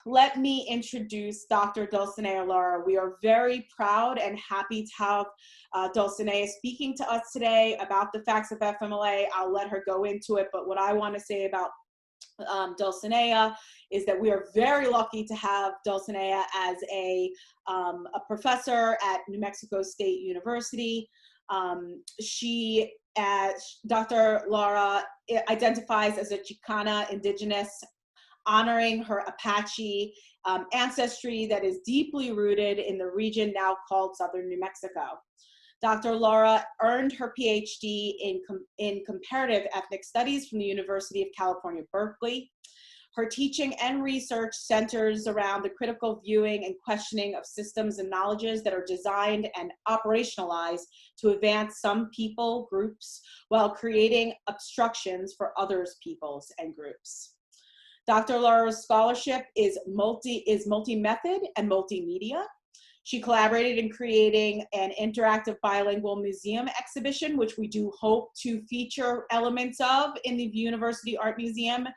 let me introduce Dr. Dulcinea Lara. We are very proud and happy to have Dulcinea speaking to us today about the facts of FMLA. I'll let her go into it, but what I want to say about Dulcinea is that we are very lucky to have Dulcinea as a professor at New Mexico State University. Dr. Lara identifies as a Chicana Indigenous, honoring her Apache ancestry that is deeply rooted in the region now called Southern New Mexico. Dr. Lara earned her Ph.D. in Comparative Ethnic Studies from the University of California-Berkeley. Her teaching and research centers around the critical viewing and questioning of systems and knowledges that are designed and operationalized to advance some people, groups, while creating obstructions for others, peoples, and groups. Dr. Lara's scholarship is multi-method and multimedia. She collaborated in creating an interactive bilingual museum exhibition, which we do hope to feature elements of in the University Art Museum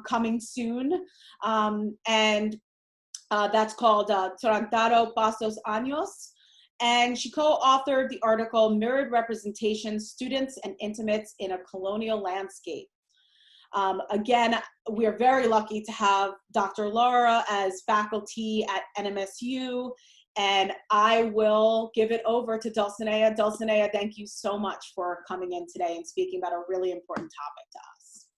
coming soon. That's called Trotando Pasos Ajenos. And she co-authored the article, Mirrored Representations, Students and Inmates in a Colonial Landscape. Again, we're very lucky to have Dr. Lara as faculty at NMSU, and I will give it over to Dulcinea. Dulcinea, thank you so much for coming in today and speaking about a really important topic to us.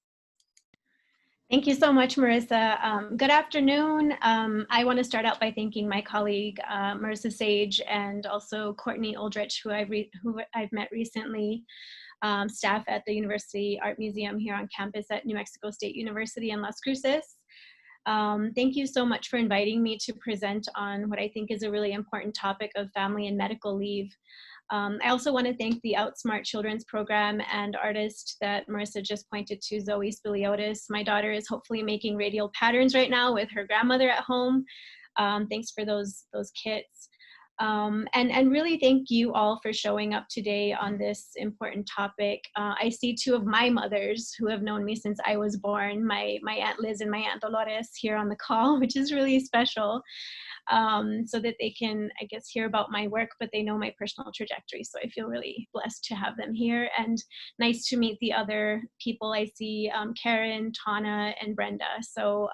Thank you so much, Marissa. Good afternoon. I want to start out by thanking my colleague, Marissa Sage, and also Courtney Aldrich, who I've met recently. Staff at the University Art Museum here on campus at New Mexico State University in Las Cruces. Thank you so much for inviting me to present on what I think is a really important topic of family and medical leave. I also want to thank the Outsmart Children's Program and artist that Marissa just pointed to, Zoe Spiliotis. My daughter is hopefully making radial patterns right now with her grandmother at home. Thanks for those kits. And really thank you all for showing up today on this important topic. I see two of my mothers who have known me since I was born, my Aunt Liz and my Aunt Dolores here on the call, which is really special, so that they can, I guess, hear about my work, but they know my personal trajectory. So I feel really blessed to have them here, and nice to meet the other people. I see Karen, Tana, and Brenda. So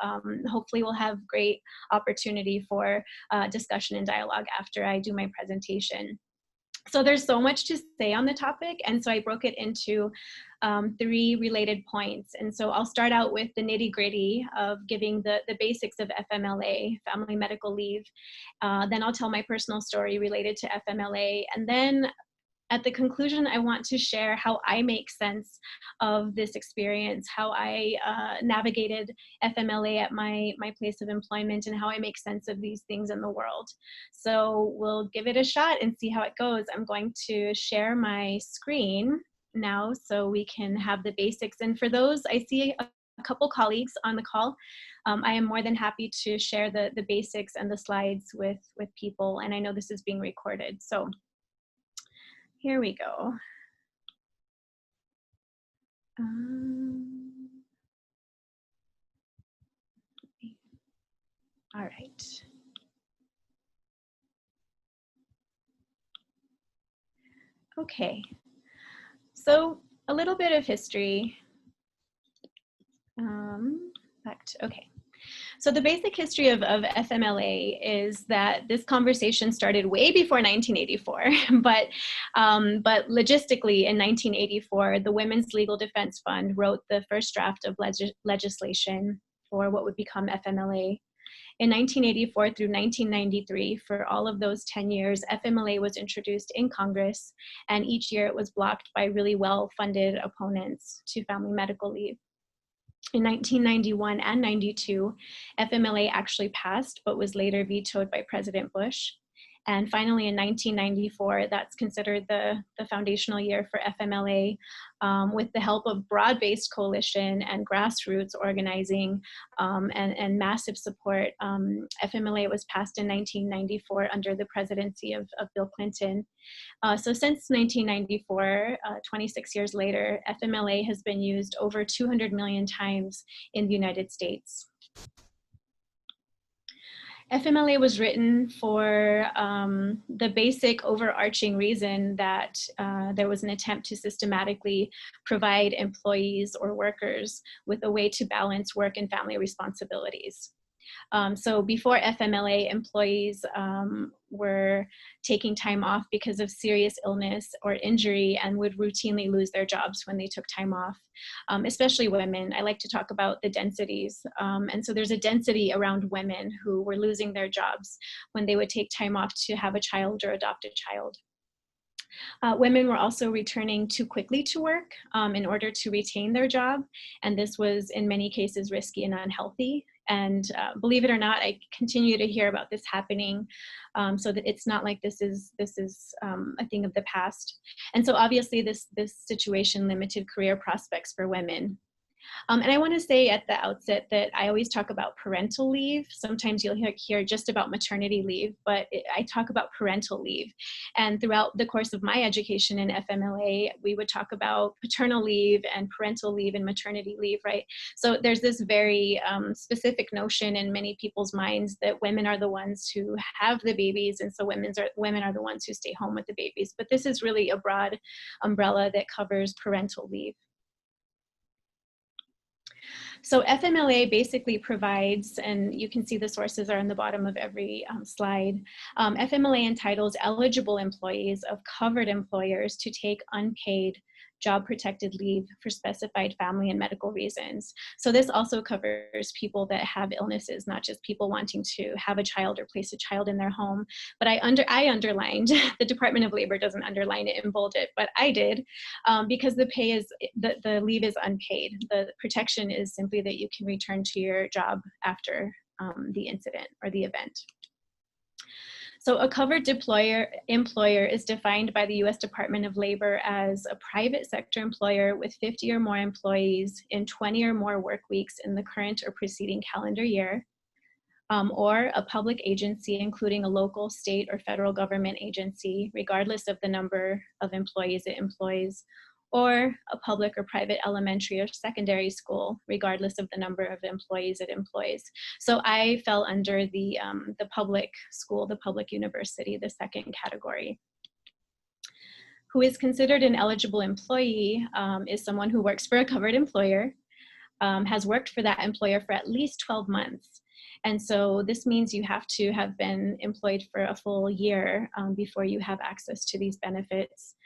hopefully we'll have great opportunity for discussion and dialogue after I do my presentation. So there's so much to say on the topic, and so I broke it into 3 related points. And so I'll start out with the nitty-gritty of giving the basics of FMLA, family medical leave. Then I'll tell my personal story related to FMLA, and then at the conclusion, I want to share how I make sense of this experience, how I navigated FMLA at my place of employment, and how I make sense of these things in the world. So we'll give it a shot and see how it goes. I'm going to share my screen now so we can have the basics. And for those, I see a couple colleagues on the call. I am more than happy to share the basics and the slides with people, and I know this is being recorded. So here we go. All right. Okay. So a little bit of history. Okay. So the basic history of FMLA is that this conversation started way before 1984, but logistically in 1984, the Women's Legal Defense Fund wrote the first draft of legislation for what would become FMLA. In 1984 through 1993, for all of those 10 years, FMLA was introduced in Congress, and each year it was blocked by really well-funded opponents to family medical leave. In 1991 and 92, FMLA actually passed, but was later vetoed by President Bush. And finally, in 1994, that's considered the foundational year for FMLA, with the help of broad-based coalition and grassroots organizing and massive support. FMLA was passed in 1994 under the presidency of Bill Clinton. So since 1994, 26 years later, FMLA has been used over 200 million times in the United States. FMLA was written for the basic overarching reason that there was an attempt to systematically provide employees or workers with a way to balance work and family responsibilities. So before FMLA, employees were taking time off because of serious illness or injury and would routinely lose their jobs when they took time off, especially women. I like to talk about the densities. And so there's a density around women who were losing their jobs when they would take time off to have a child or adopt a child. Women were also returning too quickly to work in order to retain their job, and this was in many cases risky and unhealthy. And believe it or not, I continue to hear about this happening, so that it's not like this is a thing of the past. And so obviously this situation limited career prospects for women. And I want to say at the outset that I always talk about parental leave. Sometimes you'll hear just about maternity leave, but I talk about parental leave. And throughout the course of my education in FMLA, we would talk about paternal leave and parental leave and maternity leave, right? So there's this very specific notion in many people's minds that women are the ones who have the babies, and so women are the ones who stay home with the babies. But this is really a broad umbrella that covers parental leave. So FMLA basically provides, and you can see the sources are in the bottom of every slide, FMLA entitles eligible employees of covered employers to take unpaid job protected leave for specified family and medical reasons. So this also covers people that have illnesses, not just people wanting to have a child or place a child in their home. But I underlined, the Department of Labor doesn't underline it and bold it, but I did, because the leave is unpaid. The protection is simply that you can return to your job after the incident or the event. So a covered employer is defined by the US Department of Labor as a private sector employer with 50 or more employees in 20 or more work weeks in the current or preceding calendar year, or a public agency, including a local, state, or federal government agency, regardless of the number of employees it employs, or a public or private elementary or secondary school, regardless of the number of employees it employs. So I fell under the public school, the public university, the second category. Who is considered an eligible employee is someone who works for a covered employer, has worked for that employer for at least 12 months. And so this means you have to have been employed for a full year before you have access to these benefits.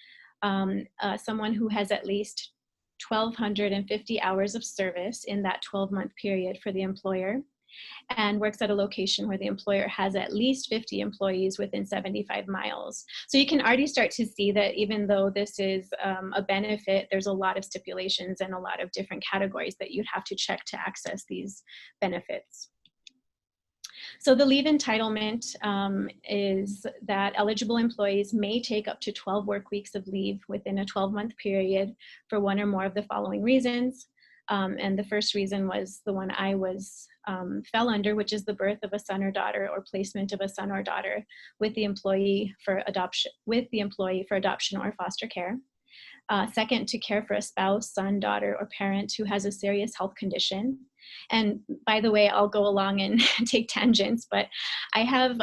Someone who has at least 1,250 hours of service in that 12-month period for the employer, and works at a location where the employer has at least 50 employees within 75 miles. So you can already start to see that even though this is a benefit, there's a lot of stipulations and a lot of different categories that you'd have to check to access these benefits. So the leave entitlement is that eligible employees may take up to 12 work weeks of leave within a 12-month period for one or more of the following reasons. And the first reason was the one I fell under, which is the birth of a son or daughter or placement of a son or daughter with the employee for adoption, or foster care. Second, to care for a spouse, son, daughter, or parent who has a serious health condition. And by the way, I'll go along and take tangents, but I have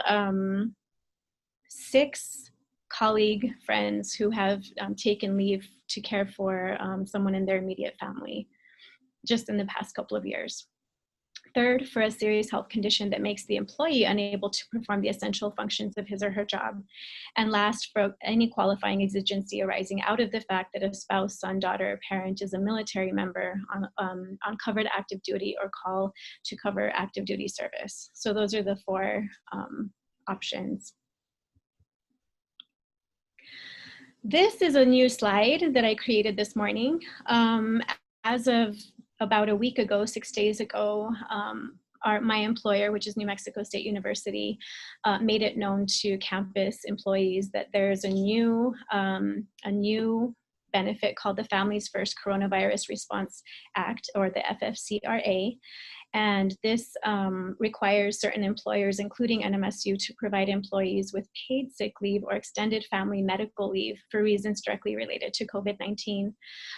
6 colleague friends who have taken leave to care for someone in their immediate family just in the past couple of years. Third, for a serious health condition that makes the employee unable to perform the essential functions of his or her job. And last, for any qualifying exigency arising out of the fact that a spouse, son, daughter, or parent is a military member on covered active duty or call to cover active duty service. So those are the 4 options. This is a new slide that I created this morning. As of about a week ago, 6 days ago, my employer, which is New Mexico State University, made it known to campus employees that there's a new benefit called the Families First Coronavirus Response Act, or the FFCRA. And this requires certain employers, including NMSU, to provide employees with paid sick leave or extended family medical leave for reasons directly related to COVID-19.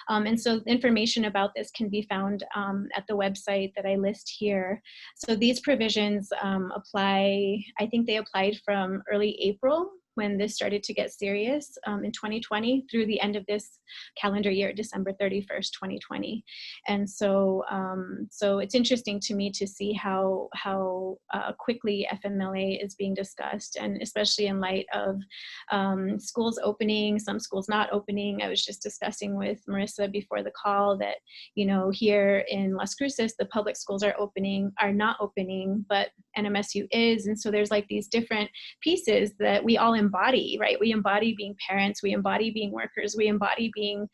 And so information about this can be found at the website that I list here. So these provisions apply, I think they applied from early April when this started to get serious in 2020 through the end of this calendar year, December 31st, 2020. And so, so it's interesting to me to see how quickly FMLA is being discussed, and especially in light of schools opening, some schools not opening. I was just discussing with Marissa before the call that, you know, here in Las Cruces, the public schools are not opening, but NMSU is. And so there's like these different pieces that we all embody, right? We embody being parents, we embody being workers, we embody being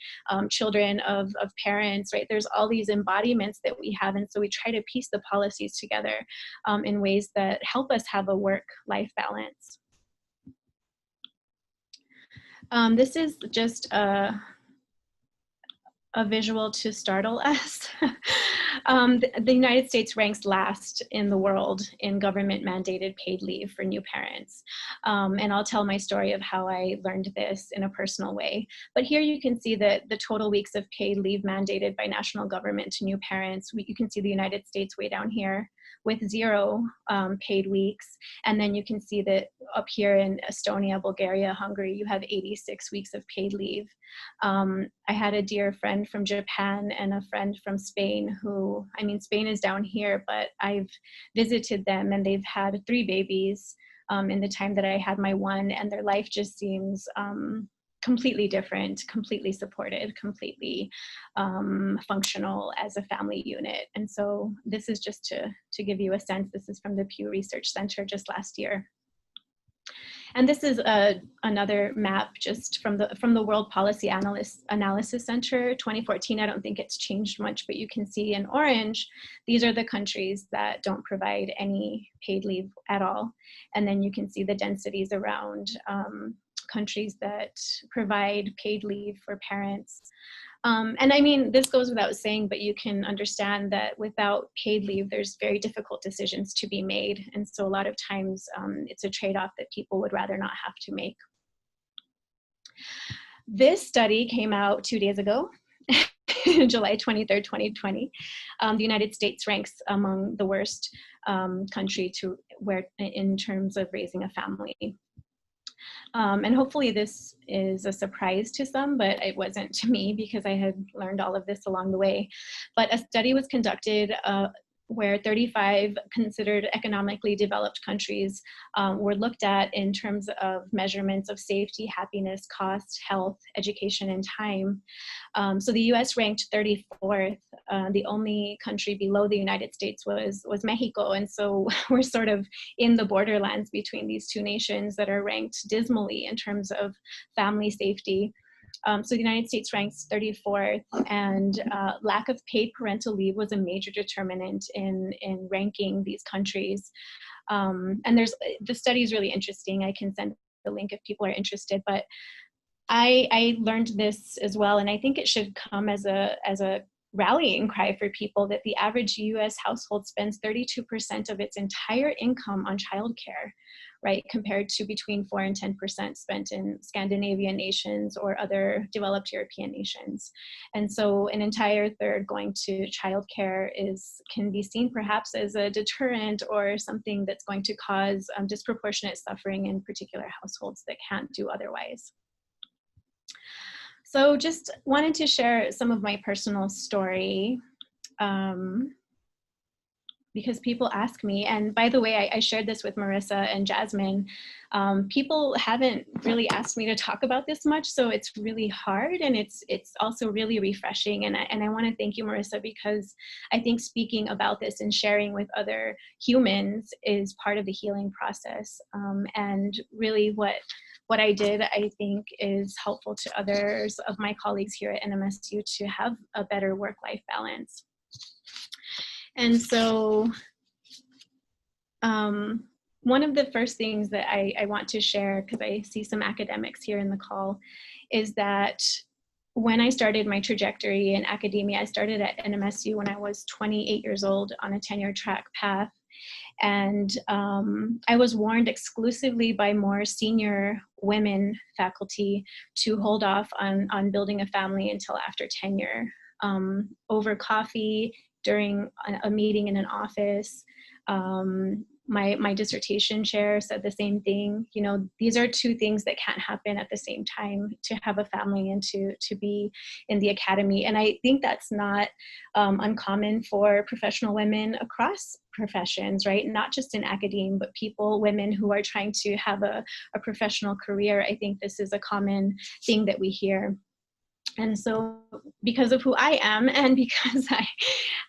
children of parents, right? There's all these embodiments that we have. And so we try to piece the policies together in ways that help us have a work-life balance. This is just a visual to startle us. The United States ranks last in the world in government mandated paid leave for new parents. And I'll tell my story of how I learned this in a personal way. But here you can see that the total weeks of paid leave mandated by national government to new parents. You can see the United States way down here with 0 paid weeks. And then you can see that up here in Estonia, Bulgaria, Hungary, you have 86 weeks of paid leave. I had a dear friend from Japan and a friend from Spain who, I mean, Spain is down here, but I've visited them and they've had 3 babies in the time that I had my one, and their life just seems completely different, completely supported, completely functional as a family unit. And so this is just to give you a sense. This is from the Pew Research Center just last year. And this is another map just from the World Policy Analysis Center, 2014. I don't think it's changed much, but you can see in orange, these are the countries that don't provide any paid leave at all. And then you can see the densities around countries that provide paid leave for parents. And I mean, this goes without saying, but you can understand that without paid leave, there's very difficult decisions to be made. And so a lot of times it's a trade-off that people would rather not have to make. This study came out 2 days ago, July 23rd, 2020. The United States ranks among the worst country in terms of raising a family. And hopefully this is a surprise to some, but it wasn't to me because I had learned all of this along the way. But a study was conducted where 35 considered economically developed countries were looked at in terms of measurements of safety, happiness, cost, health, education, and time. So the US ranked 34th. The only country below the United States was Mexico. And so we're sort of in the borderlands between these two nations that are ranked dismally in terms of family safety. So the United States ranks 34th, and lack of paid parental leave was a major determinant in ranking these countries. And the study is really interesting. I can send the link if people are interested, but I learned this as well, and I think it should come as a rallying cry for people that the average US household spends 32% of its entire income on childcare, right, compared to between 4 and 10% spent in Scandinavian nations or other developed European nations. And so an entire third going to childcare can be seen perhaps as a deterrent or something that's going to cause disproportionate suffering in particular households that can't do otherwise. So just wanted to share some of my personal story because people ask me, and by the way, I shared this with Marissa and Jasmine. People haven't really asked me to talk about this much, so it's really hard, and it's also really refreshing. And I want to thank you, Marissa, because I think speaking about this and sharing with other humans is part of the healing process. And really what I did, I think, is helpful to others of my colleagues here at NMSU to have a better work-life balance. And so one of the first things that I want to share, because I see some academics here in the call, is that when I started my trajectory in academia, I started at NMSU when I was 28 years old on a tenure track path. And I was warned exclusively by more senior women faculty to hold off on building a family until after tenure. Over coffee, during a meeting in an office, my dissertation chair said the same thing. You know, these are two things that can't happen at the same time, to have a family and to be in the academy. And I think that's not uncommon for professional women across professions, right? Not just in academia, but women who are trying to have a professional career. I think this is a common thing that we hear. And so because of who I am, and because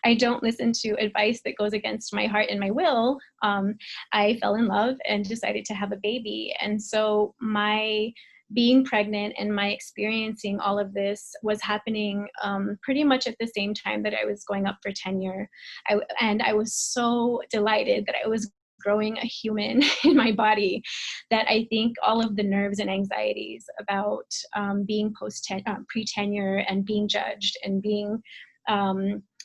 I don't listen to advice that goes against my heart and my will, I fell in love and decided to have a baby. And so my being pregnant and my experiencing all of this was happening pretty much at the same time that I was going up for tenure. And I was so delighted that I was growing a human in my body, that I think all of the nerves and anxieties about being pre-tenure and being judged and being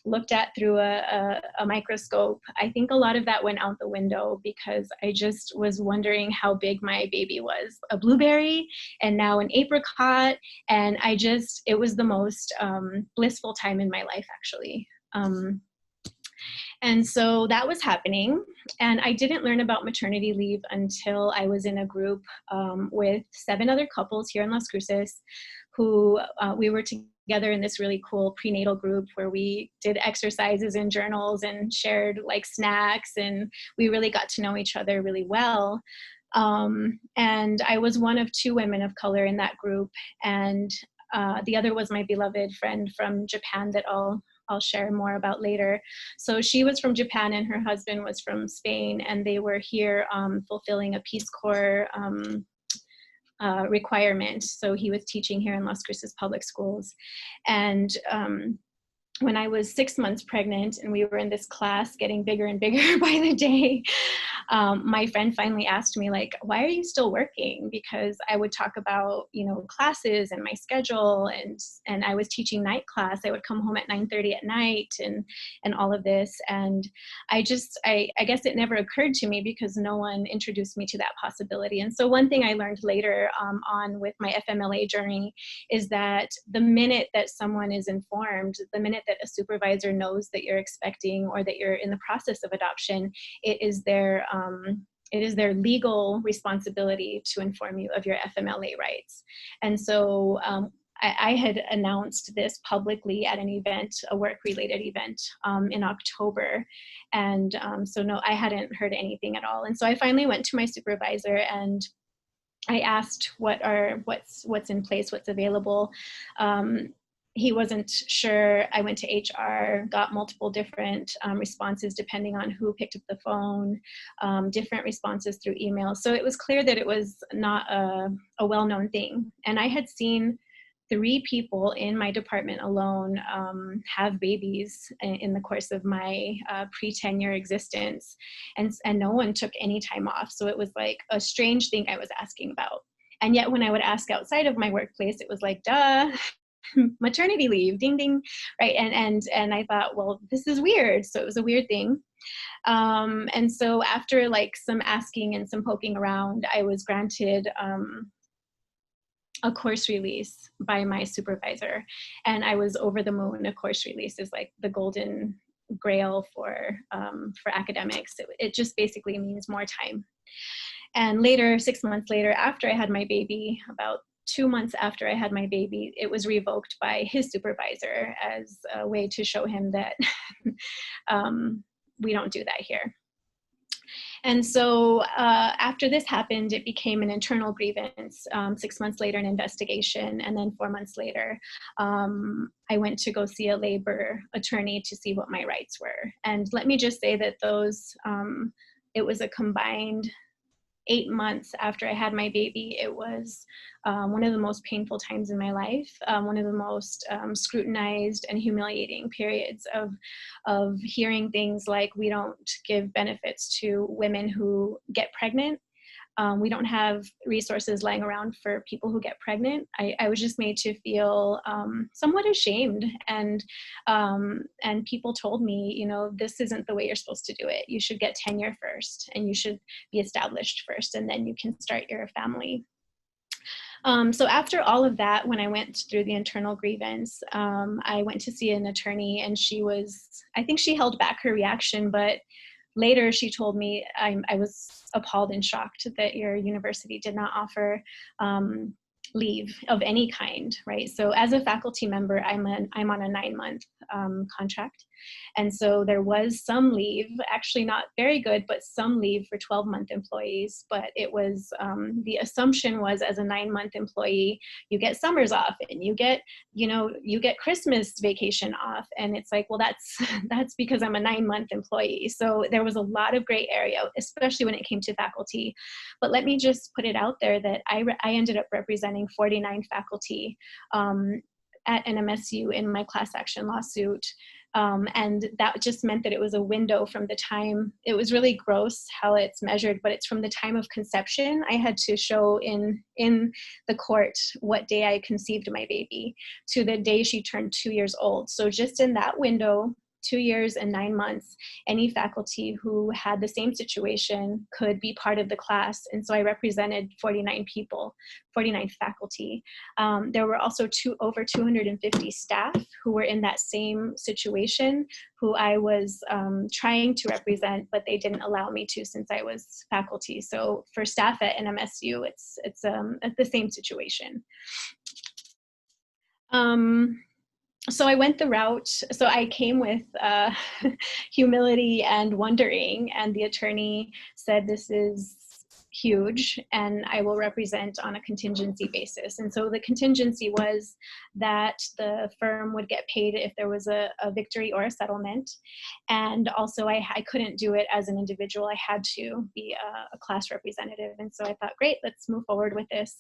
looked at through a microscope, I think a lot of that went out the window, because I just was wondering how big my baby was. A blueberry and now an apricot. And it was the most blissful time in my life, actually. And so that was happening. And I didn't learn about maternity leave until I was in a group with 7 other couples here in Las Cruces, who we were together in this really cool prenatal group where we did exercises and journals and shared like snacks, and we really got to know each other really well. And I was one of 2 women of color in that group. And the other was my beloved friend from Japan that I'll share more about later. So she was from Japan and her husband was from Spain, and they were here fulfilling a Peace Corps requirement. So he was teaching here in Las Cruces public schools. And when I was 6 months pregnant and we were in this class getting bigger and bigger by the day, my friend finally asked me, like, why are you still working? Because I would talk about, classes and my schedule, and I was teaching night class. I would come home at 9:30 at night and all of this. And I guess it never occurred to me because no one introduced me to that possibility. And so one thing I learned later on with my FMLA journey is that the minute that someone is informed, the minute that a supervisor knows that you're expecting or that you're in the process of adoption, it is their legal responsibility to inform you of your FMLA rights. And so I had announced this publicly at an event, a work-related event in October. And so no, I hadn't heard anything at all. And so I finally went to my supervisor and I asked what's in place, what's available. He wasn't sure. I went to HR, got multiple different responses depending on who picked up the phone, different responses through email. So it was clear that it was not a well-known thing. And I had seen 3 people in my department alone have babies in the course of my pre-tenure existence, and no one took any time off. So it was like a strange thing I was asking about. And yet when I would ask outside of my workplace, it was like, duh, maternity leave, ding, ding, right? And I thought, well, this is weird. So it was a weird thing. And so after like some asking and some poking around, I was granted a course release by my supervisor, and I was over the moon. A course release is like the golden grail for academics. It just basically means more time. And later, 6 months later, after I had my baby, about 2 months after I had my baby, it was revoked by his supervisor as a way to show him that we don't do that here. And so after this happened, it became an internal grievance. 6 months later, an investigation. And then 4 months later, I went to go see a labor attorney to see what my rights were. And let me just say that it was a combined 8 months after I had my baby. It was one of the most painful times in my life, one of the most scrutinized and humiliating periods of hearing things like, we don't give benefits to women who get pregnant. We don't have resources lying around for people who get pregnant. I was just made to feel somewhat ashamed, and people told me, you know, this isn't the way you're supposed to do it. You should get tenure first, and you should be established first, and then you can start your family. So after all of that, when I went through the internal grievance, I went to see an attorney, and I think she held back her reaction, but later she told me, I was appalled and shocked that your university did not offer leave of any kind, right? So as a faculty member, I'm on a 9-month contract. And so there was some leave, actually not very good, but some leave for 12-month employees. But it was, the assumption was, as a 9-month employee, you get summers off, and you get Christmas vacation off. And it's like, well, that's because I'm a 9-month employee. So there was a lot of gray area, especially when it came to faculty. But let me just put it out there that I ended up representing 49 faculty at NMSU in my class action lawsuit. And that just meant that it was a window from the time, it was really gross how it's measured, but it's from the time of conception. I had to show in the court what day I conceived my baby to the day she turned 2 years old. So just in that window, 2 years and 9 months, any faculty who had the same situation could be part of the class. And so I represented 49 people, 49 faculty. There were also over 250 staff who were in that same situation, who I was trying to represent, but they didn't allow me to since I was faculty. So for staff at NMSU, it's the same situation. So I went the route, so I came with humility and wondering, and the attorney said, this is huge, and I will represent on a contingency basis. And so the contingency was that the firm would get paid if there was a victory or a settlement. And also I couldn't do it as an individual. I had to be a class representative. And so I thought, great, let's move forward with this.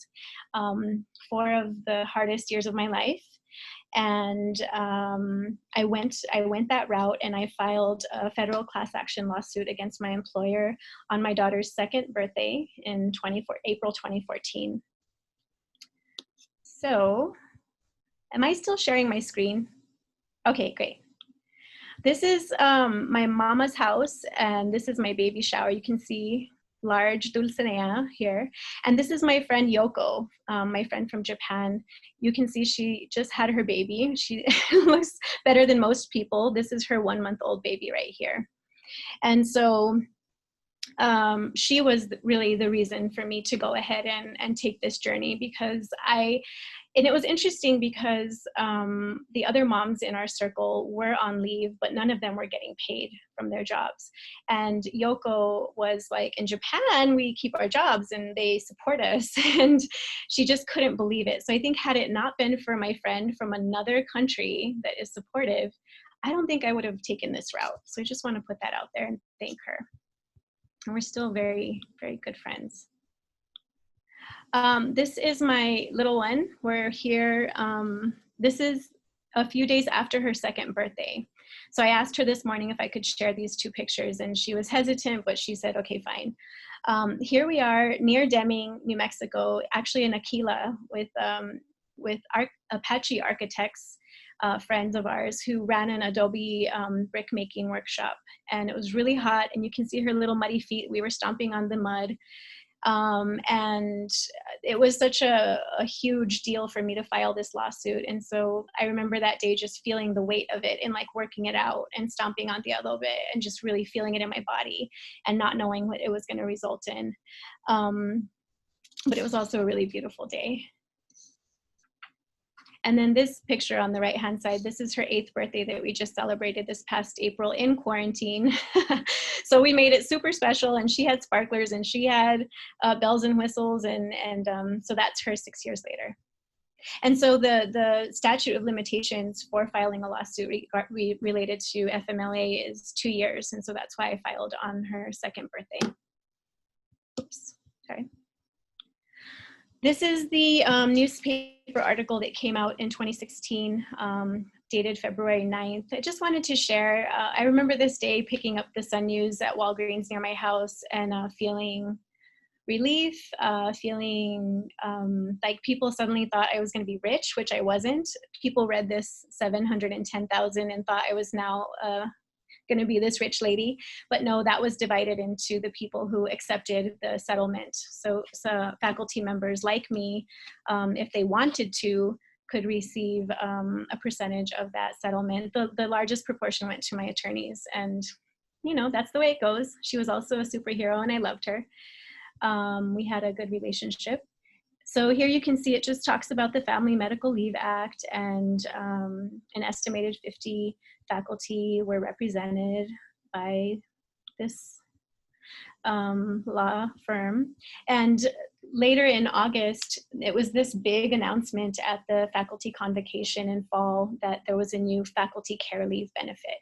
4 of the hardest years of my life. And I went that route, and I filed a federal class action lawsuit against my employer on my daughter's 2nd birthday in April 2014. So, am I still sharing my screen? Okay, great. This is my mama's house, and this is my baby shower. You can see large Dulcinea here. And this is my friend Yoko, my friend from Japan. You can see she just had her baby. She looks better than most people. This is her 1-month-old baby right here. And so she was really the reason for me to go ahead and take this journey, because and it was interesting because the other moms in our circle were on leave, but none of them were getting paid from their jobs. And Yoko was like, in Japan, we keep our jobs and they support us. And she just couldn't believe it. So I think had it not been for my friend from another country that is supportive, I don't think I would have taken this route. So I just want to put that out there and thank her. And we're still very, very good friends. This is my little one. We're here. This is a few days after her 2nd birthday. So I asked her this morning if I could share these 2 pictures, and she was hesitant, but she said, okay, fine. Here we are near Deming, New Mexico, actually in Aquila with Apache architects, friends of ours, who ran an Adobe brick making workshop. And it was really hot, and you can see her little muddy feet. We were stomping on the mud. And it was such a huge deal for me to file this lawsuit. And so I remember that day just feeling the weight of it and like working it out and stomping on the Adobe and just really feeling it in my body and not knowing what it was going to result in. But it was also a really beautiful day. And then this picture on the right-hand side, this is her 8th birthday that we just celebrated this past April in quarantine. So we made it super special, and she had sparklers, and she had bells and whistles, and so that's her 6 years later. And so the statute of limitations for filing a lawsuit related to FMLA is 2 years, and so that's why I filed on her 2nd birthday. Oops, sorry. This is the newspaper article that came out in 2016, dated February 9th. I just wanted to share, I remember this day picking up the Sun News at Walgreens near my house and feeling relief, feeling like people suddenly thought I was going to be rich, which I wasn't. People read this 710,000 and thought I was now going to be this rich lady, but no, that was divided into the people who accepted the settlement. So faculty members like me, if they wanted to, could receive a percentage of that settlement. The largest proportion went to my attorneys, and you know, that's the way it goes. She was also a superhero and I loved her. We had a good relationship. So here you can see it just talks about the Family Medical Leave Act, and an estimated 50 faculty were represented by this law firm. And later in August, it was this big announcement at the faculty convocation in fall that there was a new faculty care leave benefit.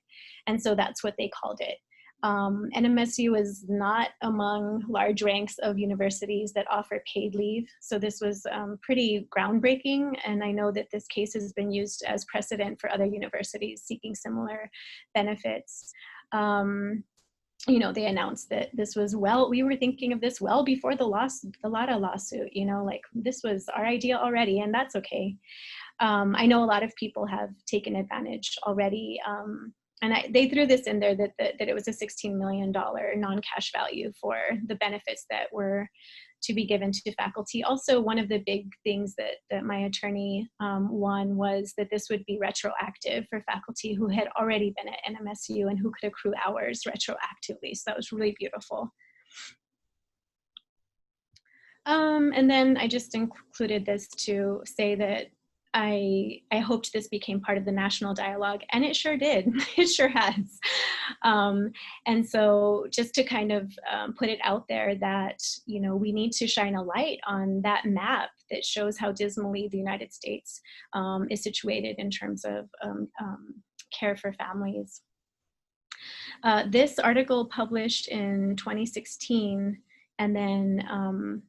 And so that's what they called it. NMSU is not among large ranks of universities that offer paid leave. So this was pretty groundbreaking. And I know that this case has been used as precedent for other universities seeking similar benefits. You know, they announced that this was, well, we were thinking of this well before the Lara lawsuit, you know, like this was our idea already, and that's okay. I know a lot of people have taken advantage already. And they threw this in there that it was a $16 million non-cash value for the benefits that were to be given to faculty. Also, one of the big things that my attorney won was that this would be retroactive for faculty who had already been at NMSU and who could accrue hours retroactively. So that was really beautiful. And then I just included this to say that I hoped this became part of the national dialogue, and it sure did. It sure has. And so just to kind of put it out there that, you know, we need to shine a light on that map that shows how dismally the United States is situated in terms of care for families. This article published in 2016, and then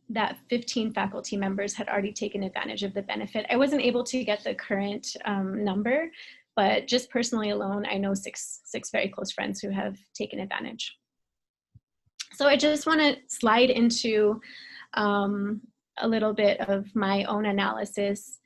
that 15 faculty members had already taken advantage of the benefit. I wasn't able to get the current number, but just personally alone, I know six very close friends who have taken advantage. So I just want to slide into a little bit of my own analysis.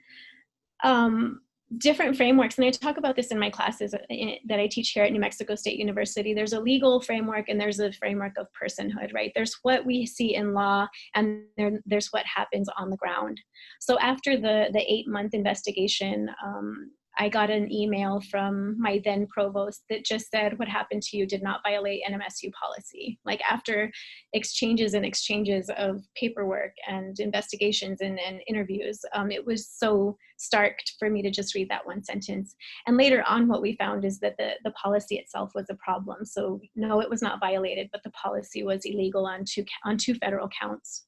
Different frameworks, and I talk about this in my classes that I teach here at New Mexico State University. There's a legal framework and there's a framework of personhood, right? There's what we see in law, and there's what happens on the ground. So after the 8-month investigation, I got an email from my then provost that just said what happened to you did not violate NMSU policy. Like after exchanges and exchanges of paperwork and investigations and interviews, it was so stark for me to just read that one sentence. And later on, what we found is that the policy itself was a problem. So no, it was not violated, but the policy was illegal on two federal counts.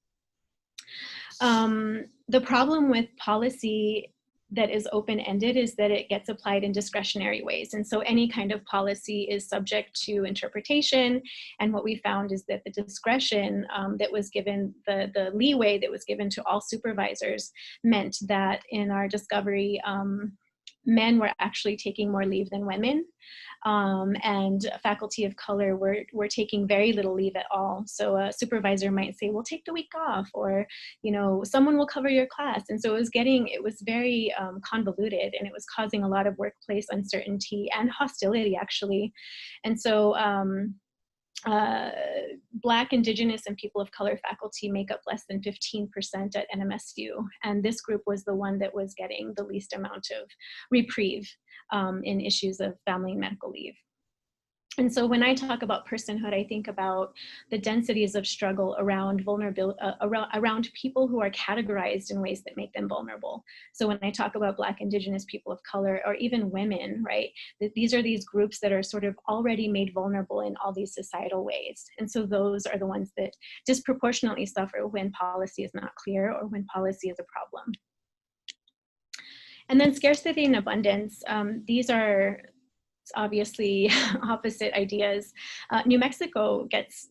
The problem with policy that is open-ended is that it gets applied in discretionary ways. And so any kind of policy is subject to interpretation. And what we found is that the discretion that was given, the leeway that was given to all supervisors meant that in our discovery, men were actually taking more leave than women. And faculty of color were taking very little leave at all. So a supervisor might say, well, take the week off, or, you know, someone will cover your class. And so it was very convoluted, and it was causing a lot of workplace uncertainty and hostility, actually. And so Black, Indigenous, and people of color faculty make up less than 15% at NMSU. And this group was the one that was getting the least amount of reprieve in issues of family and medical leave. And so when I talk about personhood, I think about the densities of struggle around vulnerability, around people who are categorized in ways that make them vulnerable. So when I talk about Black, Indigenous, people of color, or even women, right, these are these groups that are sort of already made vulnerable in all these societal ways. And so those are the ones that disproportionately suffer when policy is not clear or when policy is a problem. And then scarcity and abundance, these are obviously opposite ideas. New Mexico gets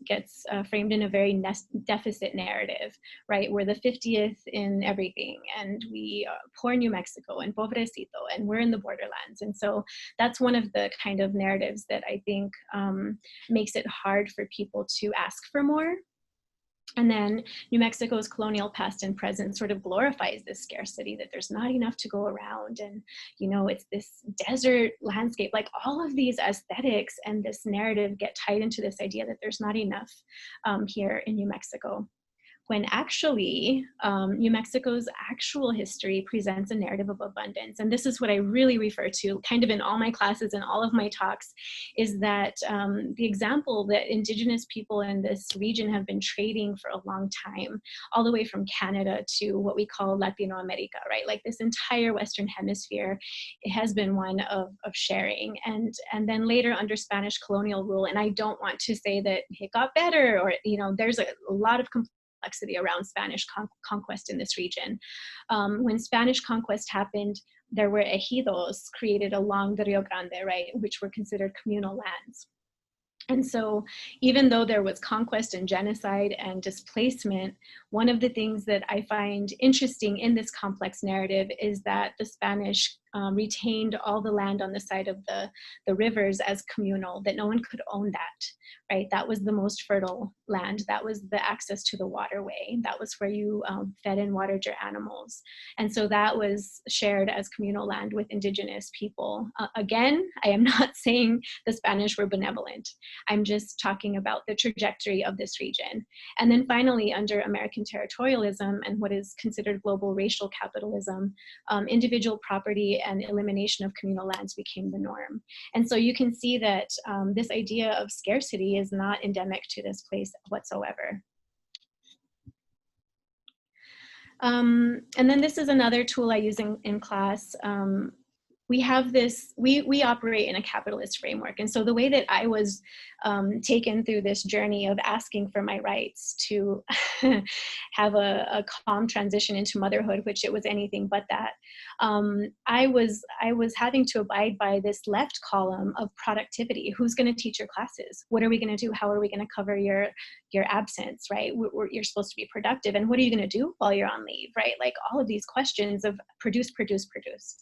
framed in a very deficit narrative, right? We're the 50th in everything, and we poor New Mexico and pobrecito, and we're in the borderlands. And so that's one of the kind of narratives that I think makes it hard for people to ask for more. And then New Mexico's colonial past and present sort of glorifies this scarcity, that there's not enough to go around. And, you know, it's this desert landscape, like all of these aesthetics and this narrative get tied into this idea that there's not enough here in New Mexico. When actually, New Mexico's actual history presents a narrative of abundance. And this is what I really refer to kind of in all my classes and all of my talks, is that the example that Indigenous people in this region have been trading for a long time, all the way from Canada to what we call Latino America, right? Like this entire Western hemisphere, it has been one of sharing. And then later under Spanish colonial rule, and I don't want to say that it got better, or, you know, there's a lot of complexity around Spanish conquest in this region. When Spanish conquest happened, there were ejidos created along the Rio Grande, right, which were considered communal lands. And so even though there was conquest and genocide and displacement, one of the things that I find interesting in this complex narrative is that the Spanish retained all the land on the side of the rivers as communal, that no one could own that, right? That was the most fertile land. That was the access to the waterway. That was where you fed and watered your animals. And so that was shared as communal land with Indigenous people. Again, I am not saying the Spanish were benevolent. I'm just talking about the trajectory of this region. And then finally, under American territorialism and what is considered global racial capitalism, individual property and elimination of communal lands became the norm. And so you can see that this idea of scarcity is not endemic to this place whatsoever. And then this is another tool I use in class. We have this, we operate in a capitalist framework. And so the way that I was taken through this journey of asking for my rights to have a calm transition into motherhood, which it was anything but that, I was having to abide by this left column of productivity. Who's going to teach your classes? What are we going to do? How are we going to cover your absence, right? You're supposed to be productive. And what are you going to do while you're on leave, right? Like all of these questions of produce, produce, produce.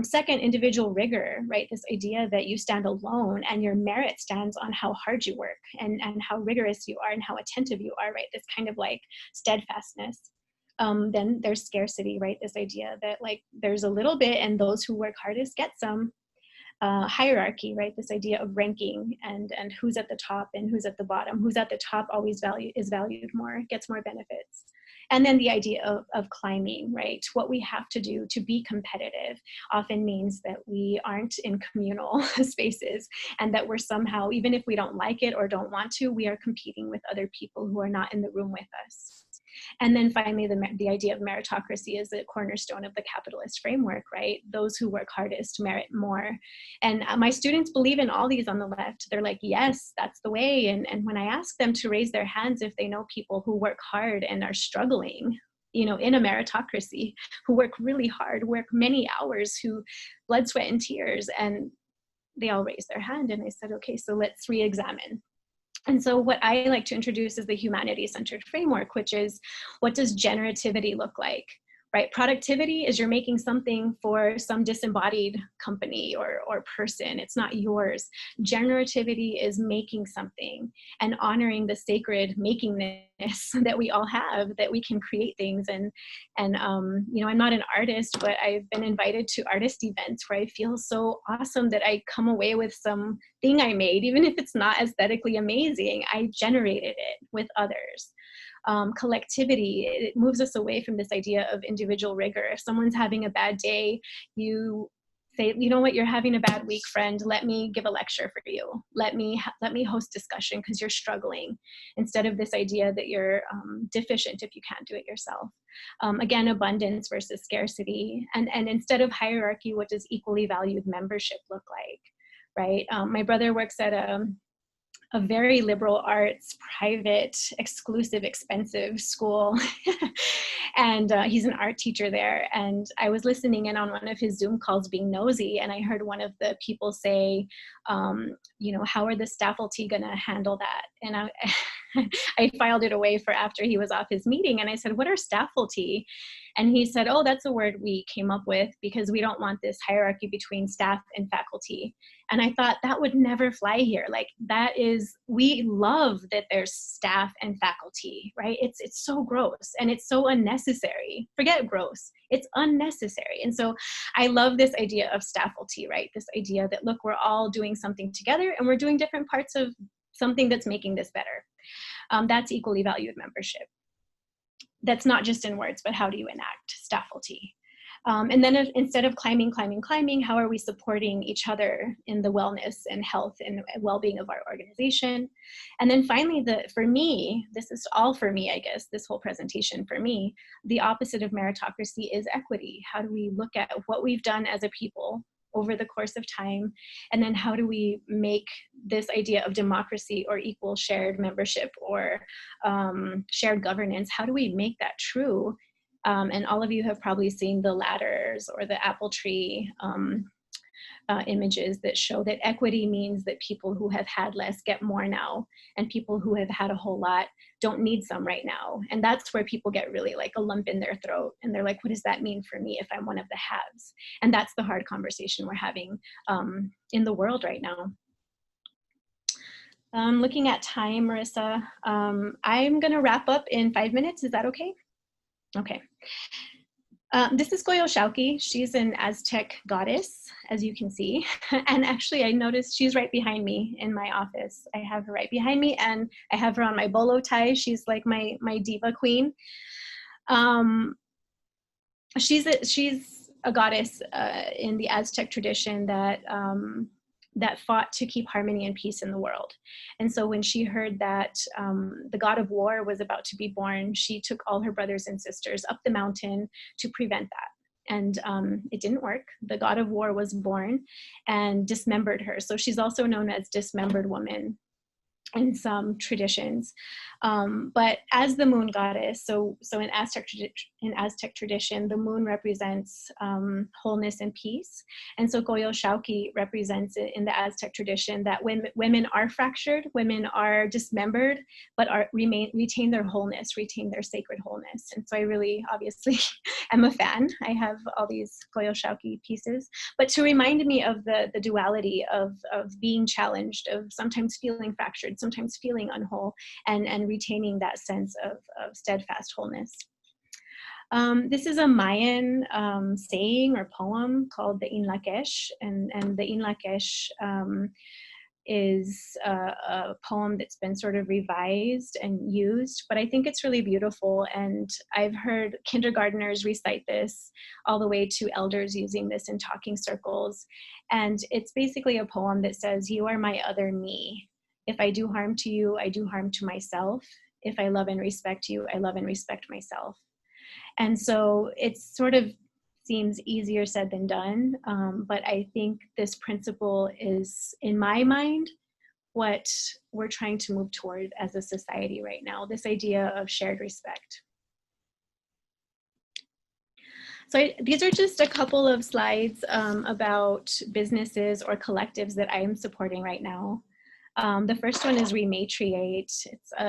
Second, individual rigor, right? This idea that you stand alone and your merit stands on how hard you work and how rigorous you are and how attentive you are, right? This kind of like steadfastness. Then there's scarcity, right? This idea that like there's a little bit and those who work hardest get some. Hierarchy, right? This idea of ranking and who's at the top and who's at the bottom. Who's at the top always is valued more, gets more benefits. And then the idea of climbing, right? What we have to do to be competitive often means that we aren't in communal spaces and that we're somehow, even if we don't like it or don't want to, we are competing with other people who are not in the room with us. And then finally, the idea of meritocracy is a cornerstone of the capitalist framework, right? Those who work hardest merit more. And my students believe in all these on the left. They're like, yes, that's the way. And when I ask them to raise their hands if they know people who work hard and are struggling, you know, in a meritocracy, who work really hard, work many hours, who blood, sweat, and tears, and they all raise their hand. And I said, okay, so let's re-examine. And so what I like to introduce is the humanity-centered framework, which is, what does generativity look like, right? Productivity is you're making something for some disembodied company or person. It's not yours. Generativity is making something and honoring the sacred makingness that we all have, that we can create things. And you know, I'm not an artist, but I've been invited to artist events where I feel so awesome that I come away with something I made, even if it's not aesthetically amazing. I generated it with others. Collectivity, it moves us away from this idea of individual rigor. If someone's having a bad day, you say, you know what, you're having a bad week, friend. Let me give a lecture for you. Let me host discussion because you're struggling, instead of this idea that you're deficient if you can't do it yourself. Again, abundance versus scarcity. And instead of hierarchy, what does equally valued membership look like, right? My brother works at a very liberal arts, private, exclusive, expensive school. And he's an art teacher there. And I was listening in on one of his Zoom calls being nosy, and I heard one of the people say, you know, how are the faculty going to handle that? And I filed it away for after he was off his meeting. And I said, what are faculty? And he said, oh, that's a word we came up with because we don't want this hierarchy between staff and faculty. And I thought that would never fly here. Like that is, we love that there's staff and faculty, right? It's so gross and it's so unnecessary. Forget gross, it's unnecessary. And so I love this idea of faculty, right? This idea that, look, we're all doing something together and we're doing different parts of something that's making this better. That's equally valued membership. That's not just in words, but how do you enact faculty? And then instead of climbing, how are we supporting each other in the wellness and health and well-being of our organization? And then finally, for me, this is all for me, I guess, this whole presentation for me, the opposite of meritocracy is equity. How do we look at what we've done as a people over the course of time? And then how do we make this idea of democracy or equal shared membership or shared governance, how do we make that true? And all of you have probably seen the ladders or the apple tree images that show that equity means that people who have had less get more now, and people who have had a whole lot don't need some right now. And that's where people get really like a lump in their throat and they're like, what does that mean for me if I'm one of the haves? And that's the hard conversation we're having in the world right now. Looking at time, Marissa, I'm gonna wrap up in 5 minutes. Is that okay? Okay. This is Coyoshauqui. She's an Aztec goddess, as you can see. And actually, I noticed she's right behind me in my office. I have her right behind me, and I have her on my bolo tie. She's like my diva queen. She's a goddess in the Aztec tradition that fought to keep harmony and peace in the world. And so when she heard that the god of war was about to be born, she took all her brothers and sisters up the mountain to prevent that. And it didn't work. The god of war was born and dismembered her. So she's also known as dismembered woman in some traditions. But as the moon goddess, so in Aztec tradition, the moon represents wholeness and peace. And so Coyoshauqui represents it in the Aztec tradition that when women are fractured, women are dismembered, but retain their wholeness, retain their sacred wholeness. And so I really, obviously, am a fan. I have all these Coyoshauqui pieces, but to remind me of the duality of being challenged, of sometimes feeling fractured, sometimes feeling unwhole, and retaining that sense of steadfast wholeness. This is a Mayan saying or poem called the Inlakesh, and the Inlakesh is a poem that's been sort of revised and used, but I think it's really beautiful, and I've heard kindergartners recite this all the way to elders using this in talking circles, and it's basically a poem that says, you are my other me. If I do harm to you, I do harm to myself. If I love and respect you, I love and respect myself. And so it sort of seems easier said than done, but I think this principle is, in my mind, what we're trying to move toward as a society right now, this idea of shared respect. So these are just a couple of slides about businesses or collectives that I am supporting right now. The first one is Rematriate.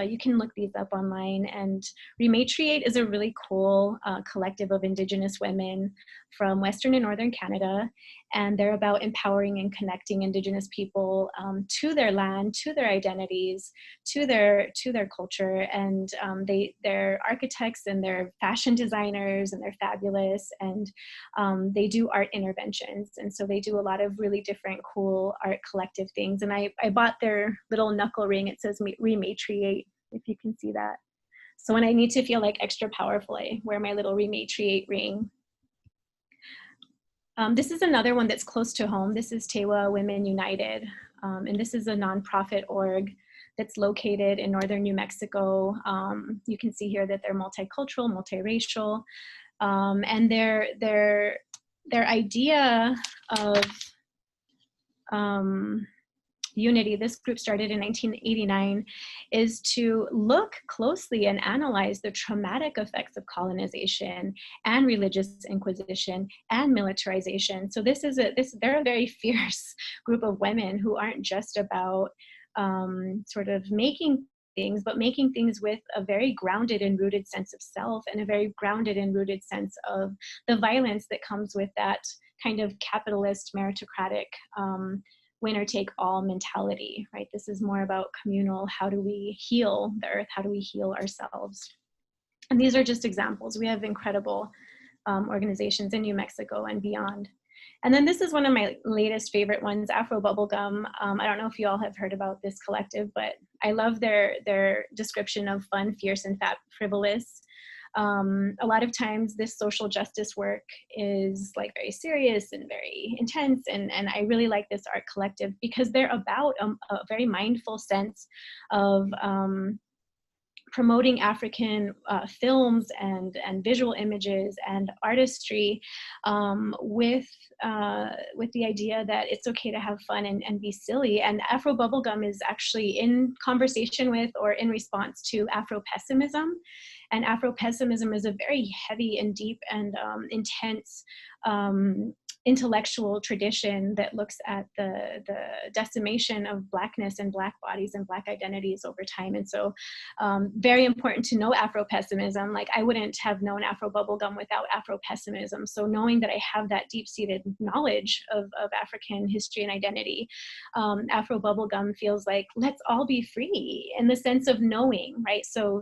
You can look these up online, and Rematriate is a really cool collective of Indigenous women from Western and Northern Canada, and they're about empowering and connecting Indigenous people to their land, to their identities, to their culture, and they're architects and they're fashion designers and they're fabulous, and they do art interventions, and so they do a lot of really different cool art collective things. And I bought their little knuckle ring. It says Rematriate, if you can see that. So when I need to feel like extra powerful, I wear my little Rematriate ring. This is another one that's close to home. This is Tewa Women United, and this is a nonprofit org that's located in northern New Mexico. You can see here that they're multicultural, multiracial, and their idea of Unity, this group started in 1989, is to look closely and analyze the traumatic effects of colonization and religious inquisition and militarization. So they're a very fierce group of women who aren't just about sort of making things, but making things with a very grounded and rooted sense of self and a very grounded and rooted sense of the violence that comes with that kind of capitalist meritocratic winner take all mentality, right? This is more about communal, how do we heal the earth? How do we heal ourselves? And these are just examples. We have incredible organizations in New Mexico and beyond. And then this is one of my latest favorite ones, Afro Bubblegum. I don't know if you all have heard about this collective, but I love their description of fun, fierce, and fat frivolous. A lot of times this social justice work is like very serious and very intense, and I really like this art collective because they're about a very mindful sense of promoting African films and visual images and artistry with the idea that it's okay to have fun and be silly. And Afro Bubblegum is actually in conversation with or in response to Afro pessimism. And Afro pessimism is a very heavy and deep and intense intellectual tradition that looks at the decimation of Blackness and Black bodies and Black identities over time. And so very important to know Afro-pessimism. Like I wouldn't have known Afro Bubblegum without Afro-pessimism. So knowing that I have that deep-seated knowledge of African history and identity, Afro Bubblegum feels like, let's all be free in the sense of knowing, right? So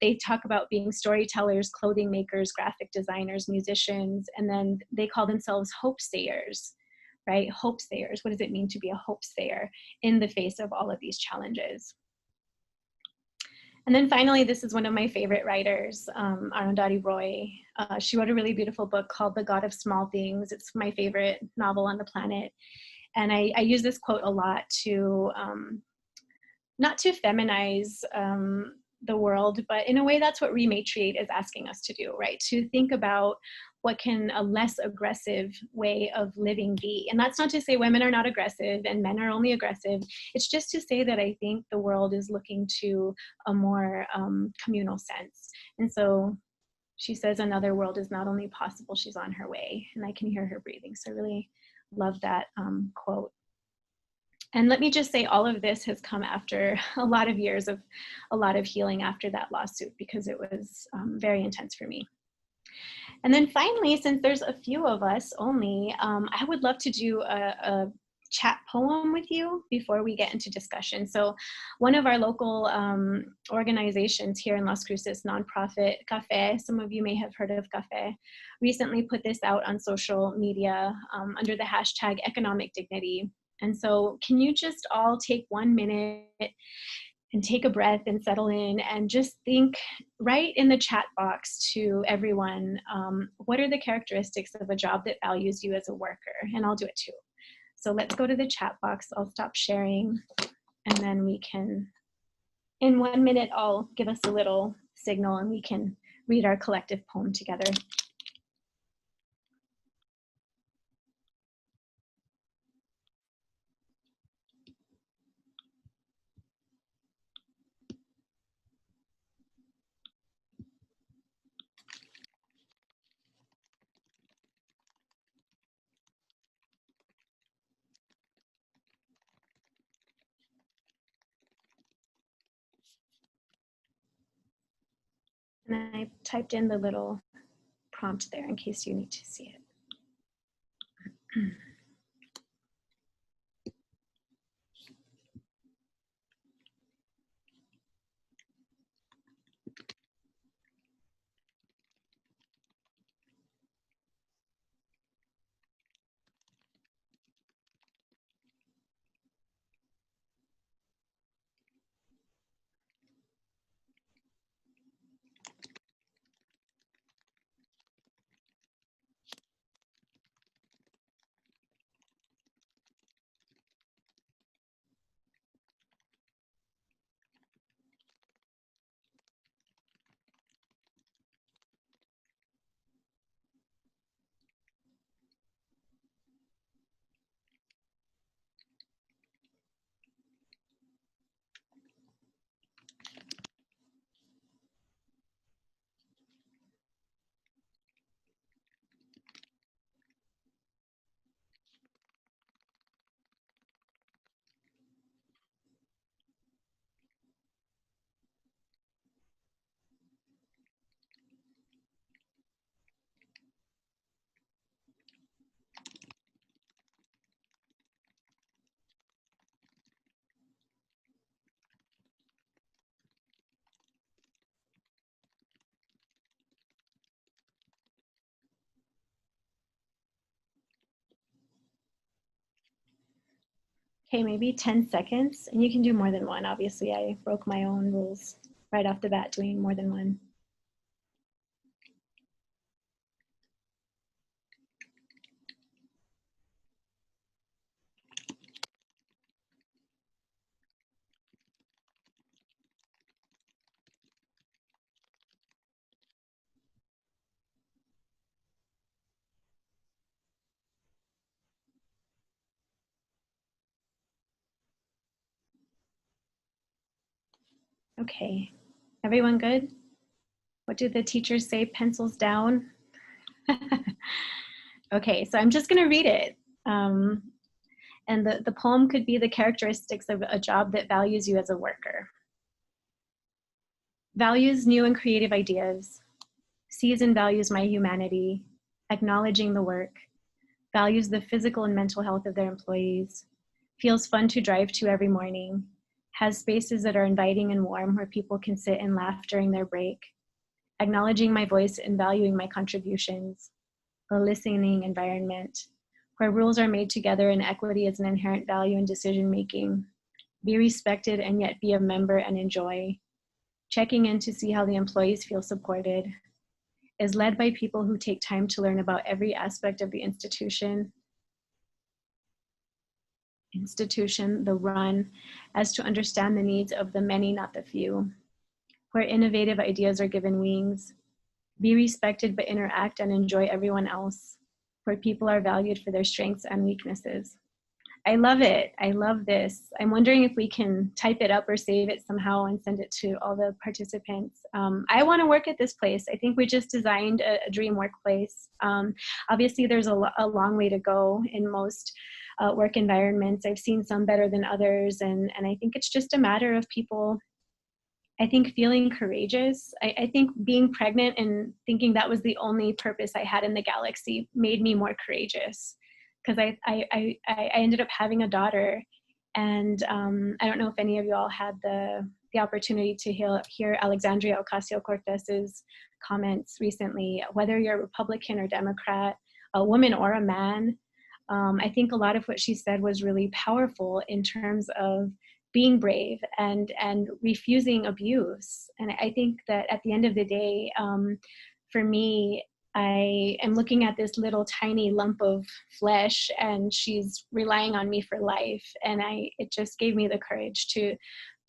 they talk about being storytellers, clothing makers, graphic designers, musicians, and then they call themselves hope sayers, right? Hope sayers. What does it mean to be a hope sayer in the face of all of these challenges? And then finally, this is one of my favorite writers, Arundhati Roy. She wrote a really beautiful book called The God of Small Things. It's my favorite novel on the planet. And I use this quote a lot to, not to feminize the world, but in a way that's what Rematriate is asking us to do, right? To think about what can a less aggressive way of living be. And that's not to say women are not aggressive and men are only aggressive. It's just to say that I think the world is looking to a more communal sense. And so she says another world is not only possible, she's on her way. And I can hear her breathing. So I really love that quote. And let me just say, all of this has come after a lot of years of a lot of healing after that lawsuit, because it was very intense for me. And then finally, since there's a few of us only, I would love to do a chat poem with you before we get into discussion. So one of our local organizations here in Las Cruces, nonprofit Café, some of you may have heard of Café, recently put this out on social media under the hashtag economic dignity. And so can you just all take 1 minute and take a breath and settle in and just think, right in the chat box to everyone, what are the characteristics of a job that values you as a worker? And I'll do it too. So let's go to the chat box. I'll stop sharing and then we can, in 1 minute, I'll give us a little signal and we can read our collective poem together. And I typed in the little prompt there in case you need to see it. Okay, maybe 10 seconds. And you can do more than one. Obviously, I broke my own rules right off the bat doing more than one. Okay, everyone good? What do the teachers say? Pencils down? Okay, so I'm just gonna read it. And the poem could be the characteristics of a job that values you as a worker. Values new and creative ideas, sees and values my humanity, acknowledging the work, values the physical and mental health of their employees, feels fun to drive to every morning, has spaces that are inviting and warm where people can sit and laugh during their break, acknowledging my voice and valuing my contributions, a listening environment, where rules are made together and equity is an inherent value in decision making, be respected and yet be a member and enjoy, checking in to see how the employees feel supported, is led by people who take time to learn about every aspect of the institution, the run, as to understand the needs of the many, not the few, where innovative ideas are given wings, be respected but interact and enjoy everyone else, where people are valued for their strengths and weaknesses. I love it. I love this. I'm wondering if we can type it up or save it somehow and send it to all the participants. I want to work at this place. I think we just designed a dream workplace. Obviously, there's a long way to go in most work environments. I've seen some better than others, and I think it's just a matter of people, I think, feeling courageous. I think being pregnant and thinking that was the only purpose I had in the galaxy made me more courageous, because I ended up having a daughter, and I don't know if any of you all had the opportunity to hear Alexandria Ocasio-Cortez's comments recently. Whether you're a Republican or Democrat, a woman or a man, I think a lot of what she said was really powerful in terms of being brave and refusing abuse. And I think that at the end of the day, for me, I am looking at this little tiny lump of flesh, and she's relying on me for life. And it just gave me the courage to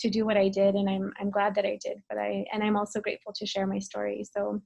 do what I did, and I'm glad that I did. And I'm also grateful to share my story. So